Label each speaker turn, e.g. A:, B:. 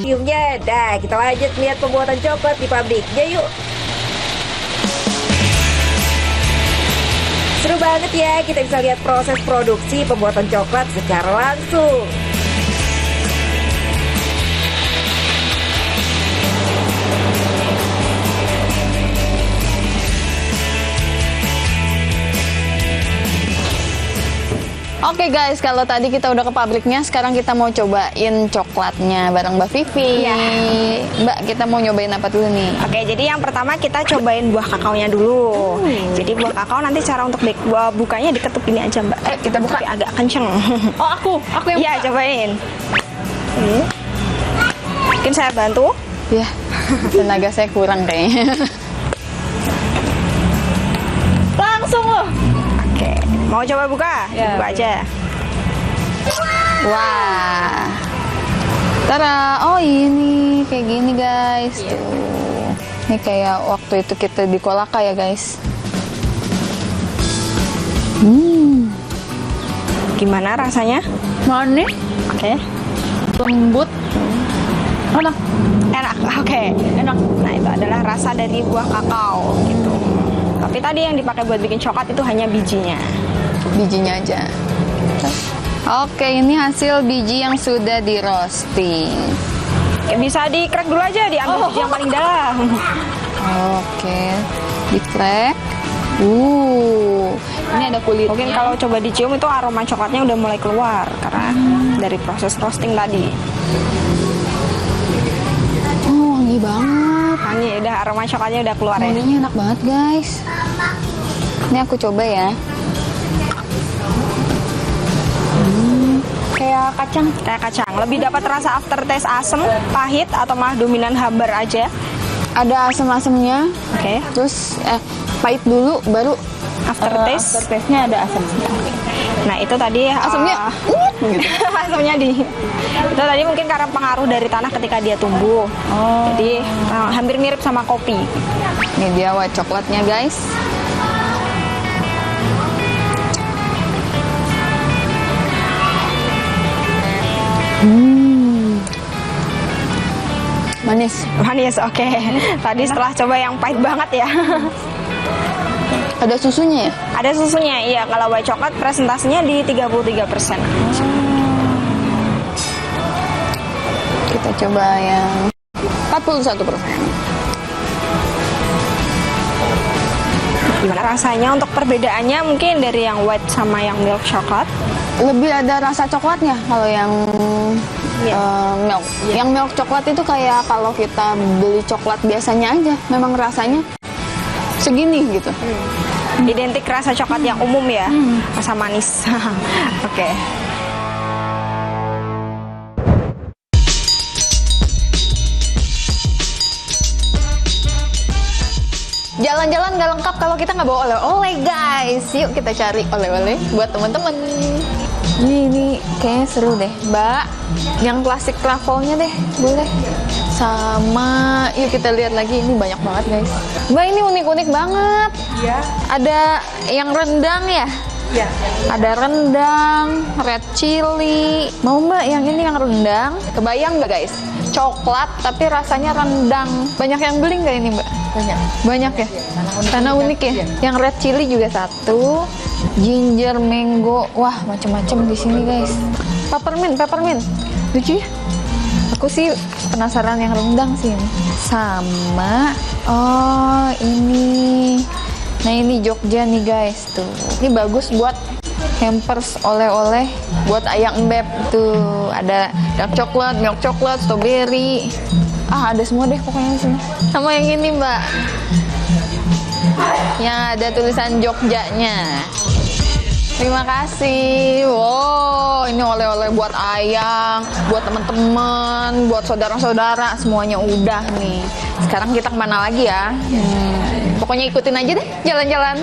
A: Ciumnya, dah kita lanjut lihat pembuatan coklat di pabriknya yuk. Seru banget ya, kita bisa lihat proses produksi pembuatan coklat secara langsung.
B: Oke guys, kalau tadi kita udah ke pabriknya, sekarang kita mau cobain coklatnya bareng Mbak Vivi.
C: Iya.
B: Mbak, kita mau nyobain apa dulu nih?
C: Oke, jadi yang pertama kita cobain buah kakaonya dulu. Jadi buah kakao nanti cara untuk bukanya diketuk ini aja Mbak.
B: Kita buka.
C: Tapi agak kenceng.
B: Oh, aku yang
C: Iya, cobain. Mungkin saya bantu.
B: Ya, tenaga saya kurang kayaknya. Langsung loh.
C: Oke, mau coba buka?
B: Ya,
C: Buka aja.
B: Wah. Tara, oh ini kayak gini guys. Tuh. Ini kayak waktu itu kita di Kolaka ya guys.
C: Gimana rasanya?
B: Manis,
C: Oke.
B: lembut, enak.
C: Enak. Oke.
B: Enak.
C: Nah, itu adalah rasa dari buah kakao gitu. Tapi tadi yang dipakai buat bikin coklat itu hanya bijinya.
B: Bijinya aja. Oke, ini hasil biji yang sudah di roasting.
C: Oke, bisa di crack dulu aja, diambil biji yang paling dalam.
B: Oke, di crack. Ini ada kulitnya.
C: Mungkin kalau coba dicium itu aroma coklatnya udah mulai keluar karena dari proses roasting tadi.
B: Oh, wangi banget.
C: Wangi, udah aroma coklatnya udah keluar ya.
B: Wanginya enak banget guys. Ini aku coba ya. Kayak kacang.
C: Kayak kacang. Lebih dapat rasa aftertaste asem, pahit atau malah dominan hambar aja.
B: Ada asam-asamnya.
C: Oke.
B: Terus pahit dulu, baru
C: Aftertaste.
B: aftertaste-nya ada asamnya.
C: Nah, itu tadi
B: Asamnya gitu.
C: asamnya itu tadi mungkin karena pengaruh dari tanah ketika dia tumbuh.
B: Oh.
C: Jadi hampir mirip sama kopi.
B: Ini dia white coklatnya guys. Manis.
C: Manis, oke. Tadi setelah coba yang pahit banget ya.
B: Ada susunya ya?
C: Ada susunya, iya. Kalau white coklat presentasinya di 33%.
B: Kita coba yang 41%.
C: Gimana rasanya untuk perbedaannya mungkin dari yang white sama yang milk coklat?
B: Lebih ada rasa coklatnya kalau yang milk. Yang milk coklat itu kayak kalau kita beli coklat biasanya aja, memang rasanya segini gitu.
C: Identik rasa coklat yang umum ya, rasa manis. Oke.
B: Jalan-jalan nggak lengkap kalau kita nggak bawa oleh-oleh guys. Yuk kita cari oleh-oleh buat teman-teman. Ini kayaknya seru deh, Mbak. Yang klasik travelnya deh, boleh. Sama, yuk kita lihat lagi. Ini banyak banget guys. Mbak, ini unik-unik banget.
A: Iya.
B: Ada yang rendang ya?
A: Iya.
B: Ada rendang, red chili. Mau Mbak yang ini yang rendang? Kebayang nggak guys? Coklat tapi rasanya rendang. Banyak yang beli nggak ini Mbak?
A: Banyak.
B: Banyak ya? Karena unik ya? Yang red chili juga satu. Ginger, mango. Wah, macam-macam di sini guys. Peppermint. Lucu ya? Aku sih penasaran yang rendang sih ini. Sama, oh ini. Nah ini Jogja nih guys tuh. Ini bagus buat hampers oleh-oleh buat ayang beb tuh. Ada dark coklat, milk coklat, strawberry. Ada semua deh pokoknya di sini. Sama yang ini Mbak. Yang ada tulisan Jogjanya. Terima kasih. Wow, ini oleh-oleh buat ayang, buat teman-teman, buat saudara-saudara, semuanya udah nih. Sekarang kita kemana lagi ya? Pokoknya ikutin aja deh jalan-jalan.